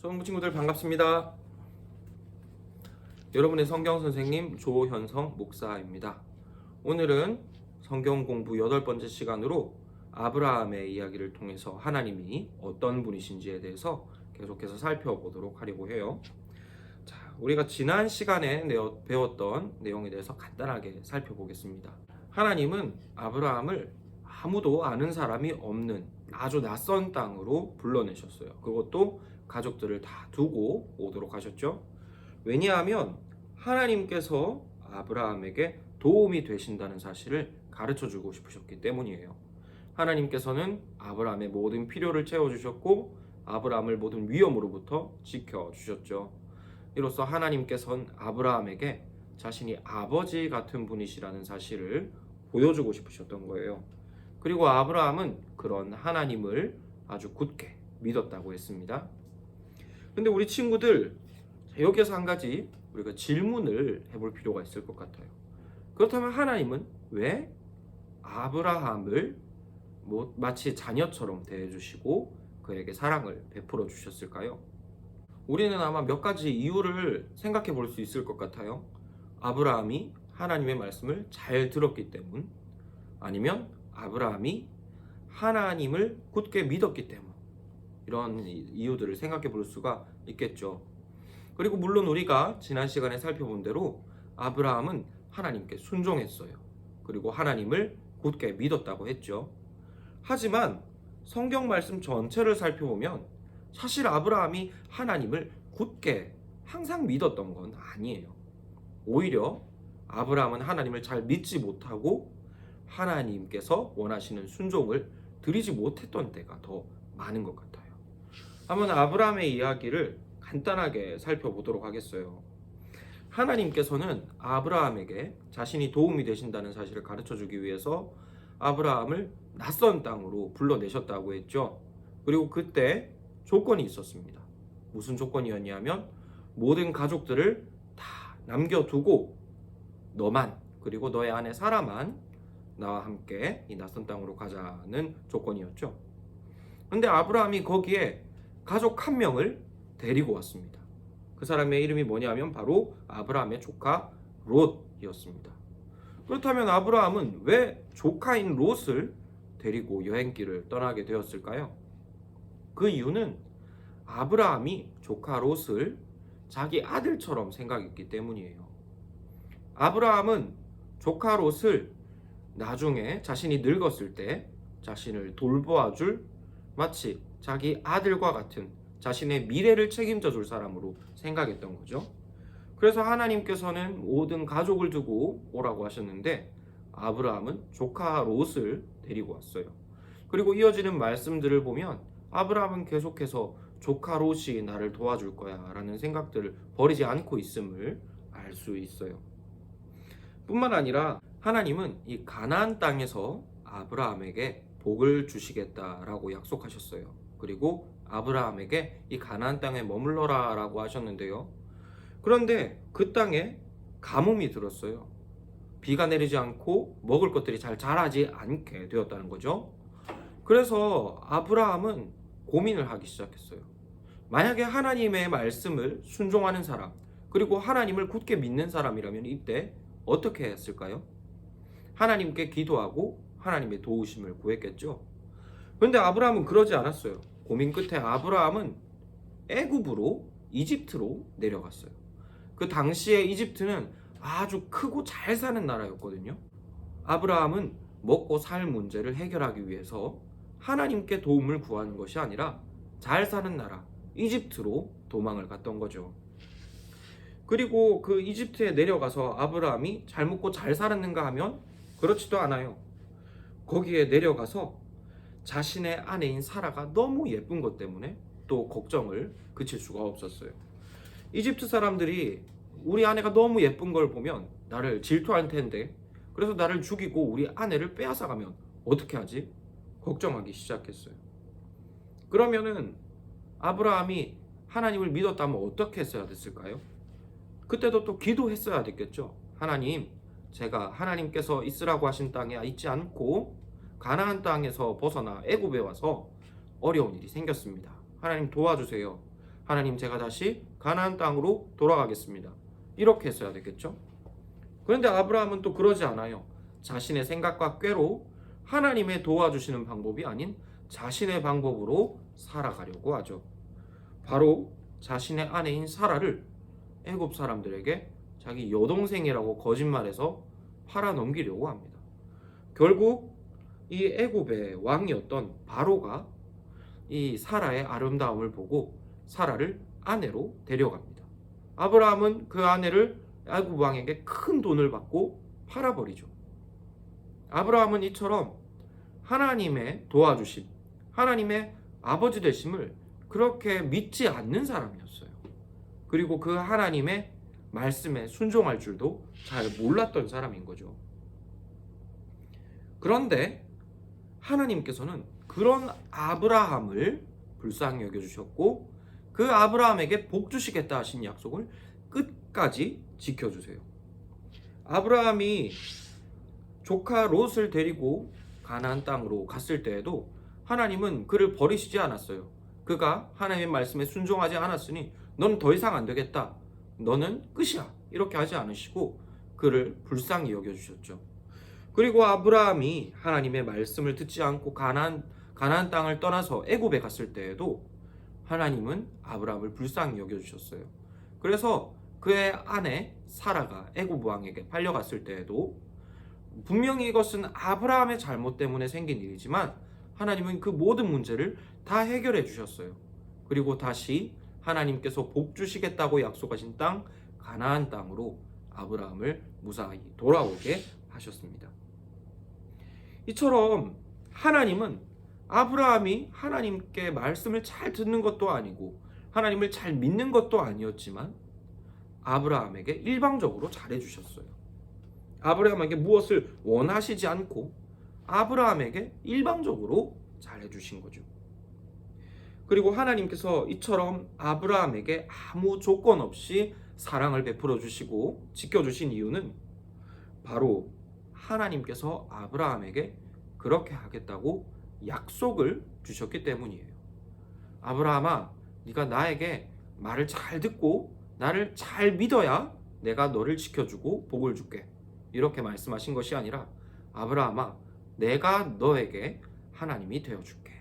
수험부 친구들 반갑습니다. 여러분의 성경 선생님 조현성 목사입니다. 오늘은 성경 공부 8번째 시간으로 아브라함의 이야기를 통해서 하나님이 어떤 분이신지에 대해서 계속해서 살펴보도록 하려고 해요. 자, 우리가 지난 시간에 배웠던 내용에 대해서 간단하게 살펴보겠습니다. 하나님은 아브라함을 아무도 아는 사람이 없는 아주 낯선 땅으로 불러내셨어요. 그것도 가족들을 다 두고 오도록 하셨죠. 왜냐하면 하나님께서 아브라함에게 도움이 되신다는 사실을 가르쳐 주고 싶으셨기 때문이에요. 하나님께서는 아브라함의 모든 필요를 채워주셨고 아브라함을 모든 위험으로부터 지켜주셨죠. 이로써 하나님께서는 아브라함에게 자신이 아버지 같은 분이시라는 사실을 보여주고 싶으셨던 거예요. 그리고 아브라함은 그런 하나님을 아주 굳게 믿었다고 했습니다. 근데 우리 친구들, 여기에서 한 가지 우리가 질문을 해볼 필요가 있을 것 같아요. 그렇다면 하나님은 왜 아브라함을 마치 자녀처럼 대해주시고 그에게 사랑을 베풀어 주셨을까요? 우리는 아마 몇 가지 이유를 생각해 볼 수 있을 것 같아요. 아브라함이 하나님의 말씀을 잘 들었기 때문, 아니면 아브라함이 하나님을 굳게 믿었기 때문, 이런 이유들을 생각해 볼 수가 있겠죠. 그리고 물론 우리가 지난 시간에 살펴본 대로 아브라함은 하나님께 순종했어요. 그리고 하나님을 굳게 믿었다고 했죠. 하지만 성경 말씀 전체를 살펴보면 사실 아브라함이 하나님을 굳게 항상 믿었던 건 아니에요. 오히려 아브라함은 하나님을 잘 믿지 못하고 하나님께서 원하시는 순종을 드리지 못했던 때가 더 많은 것 같아요. 한번 아브라함의 이야기를 간단하게 살펴보도록 하겠어요. 하나님께서는 아브라함에게 자신이 도움이 되신다는 사실을 가르쳐주기 위해서 아브라함을 낯선 땅으로 불러내셨다고 했죠. 그리고 그때 조건이 있었습니다. 무슨 조건이었냐면 모든 가족들을 다 남겨두고 너만, 그리고 너의 아내 사라만 나와 함께 이 낯선 땅으로 가자는 조건이었죠. 근데 아브라함이 거기에 가족 한 명을 데리고 왔습니다. 그 사람의 이름이 뭐냐면 바로 아브라함의 조카 롯이었습니다. 그렇다면 아브라함은 왜 조카인 롯을 데리고 여행길을 떠나게 되었을까요? 그 이유는 아브라함이 조카 롯을 자기 아들처럼 생각했기 때문이에요. 아브라함은 조카 롯을 나중에 자신이 늙었을 때 자신을 돌보아줄 마치 자기 아들과 같은 자신의 미래를 책임져 줄 사람으로 생각했던 거죠. 그래서 하나님께서는 모든 가족을 두고 오라고 하셨는데 아브라함은 조카 롯을 데리고 왔어요. 그리고 이어지는 말씀들을 보면 아브라함은 계속해서 조카 롯이 나를 도와줄 거야 라는 생각들을 버리지 않고 있음을 알 수 있어요. 뿐만 아니라 하나님은 이 가나안 땅에서 아브라함에게 복을 주시겠다라고 약속하셨어요. 그리고 아브라함에게 이 가나안 땅에 머물러라 라고 하셨는데요. 그런데 그 땅에 가뭄이 들었어요. 비가 내리지 않고 먹을 것들이 잘 자라지 않게 되었다는 거죠. 그래서 아브라함은 고민을 하기 시작했어요. 만약에 하나님의 말씀을 순종하는 사람, 그리고 하나님을 굳게 믿는 사람이라면 이때 어떻게 했을까요? 하나님께 기도하고 하나님의 도우심을 구했겠죠. 그런데 아브라함은 그러지 않았어요. 고민 끝에 아브라함은 애굽으로, 이집트로 내려갔어요. 그 당시에 이집트는 아주 크고 잘 사는 나라였거든요. 아브라함은 먹고 살 문제를 해결하기 위해서 하나님께 도움을 구하는 것이 아니라 잘 사는 나라 이집트로 도망을 갔던 거죠. 그리고 그 이집트에 내려가서 아브라함이 잘 먹고 잘 살았는가 하면 그렇지도 않아요. 거기에 내려가서 자신의 아내인 사라가 너무 예쁜 것 때문에 또 걱정을 그칠 수가 없었어요. 이집트 사람들이 우리 아내가 너무 예쁜 걸 보면 나를 질투할 텐데, 그래서 나를 죽이고 우리 아내를 빼앗아가면 어떻게 하지? 걱정하기 시작했어요. 그러면은 아브라함이 하나님을 믿었다면 어떻게 했어야 됐을까요? 그때도 또 기도했어야 됐겠죠. 하나님, 제가 하나님께서 있으라고 하신 땅에 있지 않고 가나안 땅에서 벗어나 애굽에 와서 어려운 일이 생겼습니다. 하나님 도와주세요. 하나님 제가 다시 가나안 땅으로 돌아가겠습니다. 이렇게 했어야 되겠죠. 그런데 아브라함은 또 그러지 않아요. 자신의 생각과 꾀로 하나님의 도와주시는 방법이 아닌 자신의 방법으로 살아가려고 하죠. 바로 자신의 아내인 사라를 애굽 사람들에게 자기 여동생이라고 거짓말해서 팔아넘기려고 합니다. 결국 이 애굽의 왕이었던 바로가 이 사라의 아름다움을 보고 사라를 아내로 데려갑니다. 아브라함은 그 아내를 애굽 왕에게 큰 돈을 받고 팔아버리죠. 아브라함은 이처럼 하나님의 도와주심, 하나님의 아버지 되심을 그렇게 믿지 않는 사람이었어요. 그리고 그 하나님의 말씀에 순종할 줄도 잘 몰랐던 사람인 거죠. 그런데 하나님께서는 그런 아브라함을 불쌍히 여겨주셨고 그 아브라함에게 복 주시겠다 하신 약속을 끝까지 지켜주세요. 아브라함이 조카 롯을 데리고 가나안 땅으로 갔을 때에도 하나님은 그를 버리시지 않았어요. 그가 하나님의 말씀에 순종하지 않았으니 넌 더 이상 안 되겠다. 너는 끝이야. 이렇게 하지 않으시고 그를 불쌍히 여겨주셨죠. 그리고 아브라함이 하나님의 말씀을 듣지 않고 가나안 땅을 떠나서 애굽에 갔을 때에도 하나님은 아브라함을 불쌍히 여겨주셨어요. 그래서 그의 아내 사라가 애굽 왕에게 팔려갔을 때에도 분명히 이것은 아브라함의 잘못 때문에 생긴 일이지만 하나님은 그 모든 문제를 다 해결해 주셨어요. 그리고 다시 하나님께서 복 주시겠다고 약속하신 땅 가나안 땅으로 아브라함을 무사히 돌아오게 하셨습니다. 이처럼 하나님은 아브라함이 하나님께 말씀을 잘 듣는 것도 아니고 하나님을 잘 믿는 것도 아니었지만 아브라함에게 일방적으로 잘해 주셨어요. 아브라함에게 무엇을 원하시지 않고 아브라함에게 일방적으로 잘해 주신 거죠. 그리고 하나님께서 이처럼 아브라함에게 아무 조건 없이 사랑을 베풀어 주시고 지켜 주신 이유는 바로 하나님께서 아브라함에게 그렇게 하겠다고 약속을 주셨기 때문이에요. 아브라함아, 네가 나에게 말을 잘 듣고 나를 잘 믿어야 내가 너를 지켜주고 복을 줄게. 이렇게 말씀하신 것이 아니라 아브라함아, 내가 너에게 하나님이 되어줄게.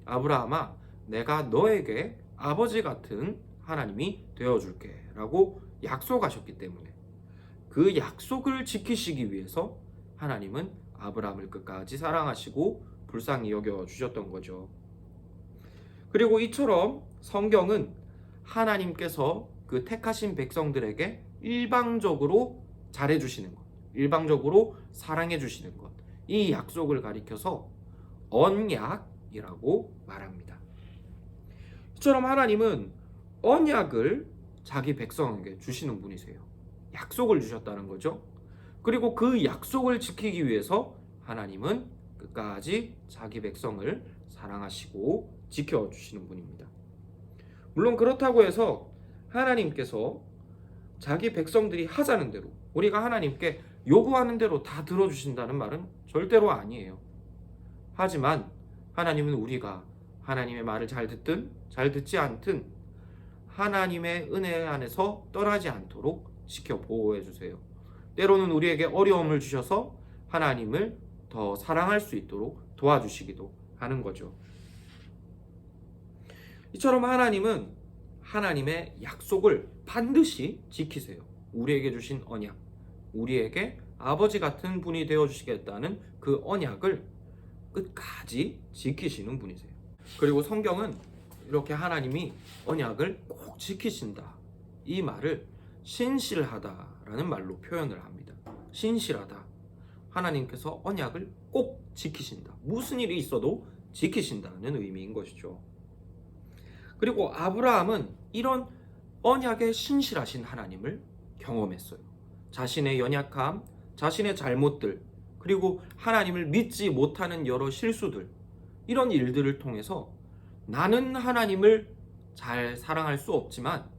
아브라함아, 내가 너에게 아버지 같은 하나님이 되어줄게 라고 약속하셨기 때문에 그 약속을 지키시기 위해서 하나님은 아브라함을 끝까지 사랑하시고 불쌍히 여겨주셨던 거죠. 그리고 이처럼 성경은 하나님께서 그 택하신 백성들에게 일방적으로 잘해주시는 것, 일방적으로 사랑해주시는 것, 이 약속을 가리켜서 언약이라고 말합니다. 이처럼 하나님은 언약을 자기 백성에게 주시는 분이세요. 약속을 주셨다는 거죠. 그리고 그 약속을 지키기 위해서 하나님은 끝까지 자기 백성을 사랑하시고 지켜주시는 분입니다. 물론 그렇다고 해서 하나님께서 자기 백성들이 하자는 대로, 우리가 하나님께 요구하는 대로 다 들어주신다는 말은 절대로 아니에요. 하지만 하나님은 우리가 하나님의 말을 잘 듣든 잘 듣지 않든 하나님의 은혜 안에서 떠나지 않도록 지켜 보호해 주세요. 때로는 우리에게 어려움을 주셔서 하나님을 더 사랑할 수 있도록 도와주시기도 하는 거죠. 이처럼 하나님은 하나님의 약속을 반드시 지키세요. 우리에게 주신 언약, 우리에게 아버지 같은 분이 되어주시겠다는 그 언약을 끝까지 지키시는 분이세요. 그리고 성경은 이렇게 하나님이 언약을 꼭 지키신다, 이 말을 신실하다라는 말로 표현을 합니다. 신실하다. 하나님께서 언약을 꼭 지키신다. 무슨 일이 있어도 지키신다는 의미인 것이죠. 그리고 아브라함은 이런 언약에 신실하신 하나님을 경험했어요. 자신의 연약함, 자신의 잘못들, 그리고 하나님을 믿지 못하는 여러 실수들, 이런 일들을 통해서 나는 하나님을 잘 사랑할 수 없지만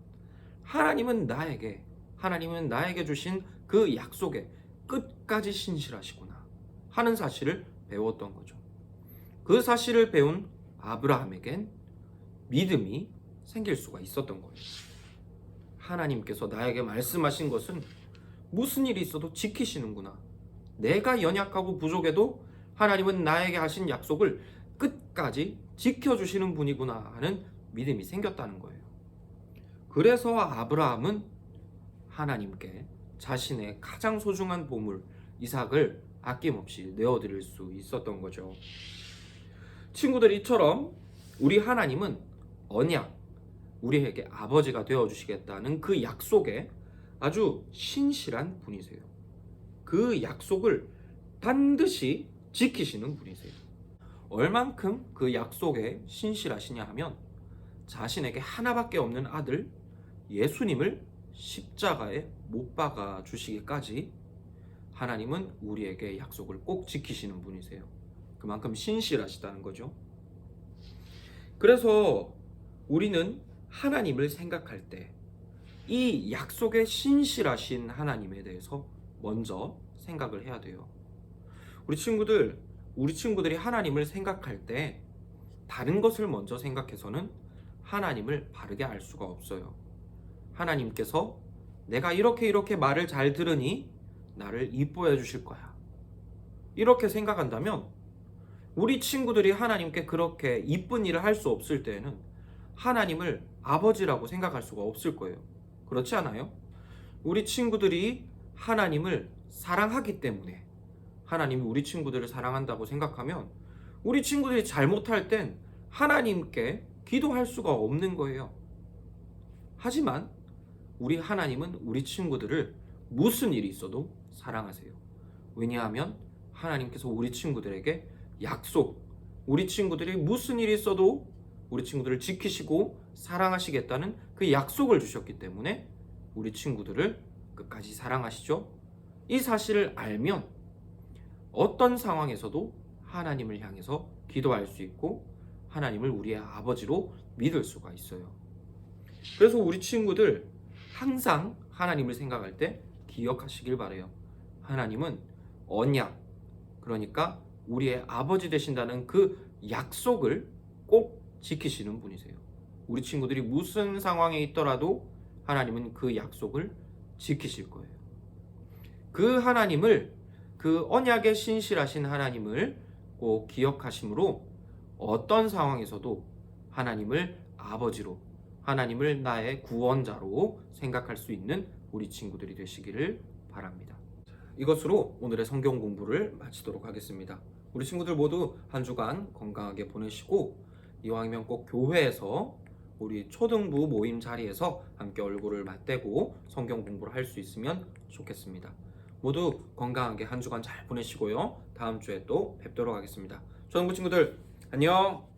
하나님은 나에게 주신 그 약속에 끝까지 신실하시구나 하는 사실을 배웠던 거죠. 그 사실을 배운 아브라함에겐 믿음이 생길 수가 있었던 거예요. 하나님께서 나에게 말씀하신 것은 무슨 일이 있어도 지키시는구나. 내가 연약하고 부족해도 하나님은 나에게 하신 약속을 끝까지 지켜주시는 분이구나 하는 믿음이 생겼다는 거예요. 그래서 아브라함은 하나님께 자신의 가장 소중한 보물 이삭을 아낌없이 내어드릴 수 있었던 거죠. 친구들, 이처럼 우리 하나님은 언약, 우리에게 아버지가 되어주시겠다는 그 약속에 아주 신실한 분이세요. 그 약속을 반드시 지키시는 분이세요. 얼만큼 그 약속에 신실하시냐 하면 자신에게 하나밖에 없는 아들 예수님을 십자가에 못 박아 주시기까지 하나님은 우리에게 약속을 꼭 지키시는 분이세요. 그만큼 신실하시다는 거죠. 그래서 우리는 하나님을 생각할 때 이 약속에 신실하신 하나님에 대해서 먼저 생각을 해야 돼요. 우리 친구들이 하나님을 생각할 때 다른 것을 먼저 생각해서는 하나님을 바르게 알 수가 없어요. 하나님께서 내가 이렇게 말을 잘 들으니 나를 이뻐해 주실 거야, 이렇게 생각한다면 우리 친구들이 하나님께 그렇게 이쁜 일을 할 수 없을 때에는 하나님을 아버지라고 생각할 수가 없을 거예요. 그렇지 않아요? 우리 친구들이 하나님을 사랑하기 때문에 하나님이 우리 친구들을 사랑한다고 생각하면 우리 친구들이 잘못할 땐 하나님께 기도할 수가 없는 거예요. 하지만 우리 하나님은 우리 친구들을 무슨 일이 있어도 사랑하세요. 왜냐하면 하나님께서 우리 친구들에게 약속, 우리 친구들이 무슨 일이 있어도 우리 친구들을 지키시고 사랑하시겠다는 그 약속을 주셨기 때문에 우리 친구들을 끝까지 사랑하시죠. 이 사실을 알면 어떤 상황에서도 하나님을 향해서 기도할 수 있고 하나님을 우리의 아버지로 믿을 수가 있어요. 그래서 우리 친구들 항상 하나님을 생각할 때 기억하시길 바래요. 하나님은 언약, 그러니까 우리의 아버지 되신다는 그 약속을 꼭 지키시는 분이세요. 우리 친구들이 무슨 상황에 있더라도 하나님은 그 약속을 지키실 거예요. 그 하나님을, 그 언약에 신실하신 하나님을 꼭 기억하심으로 어떤 상황에서도 하나님을 아버지로, 하나님을 나의 구원자로 생각할 수 있는 우리 친구들이 되시기를 바랍니다. 이것으로 오늘의 성경 공부를 마치도록 하겠습니다. 우리 친구들 모두 한 주간 건강하게 보내시고 이왕이면 꼭 교회에서 우리 초등부 모임 자리에서 함께 얼굴을 맞대고 성경 공부를 할 수 있으면 좋겠습니다. 모두 건강하게 한 주간 잘 보내시고요. 다음 주에 또 뵙도록 하겠습니다. 초등부 친구들 안녕!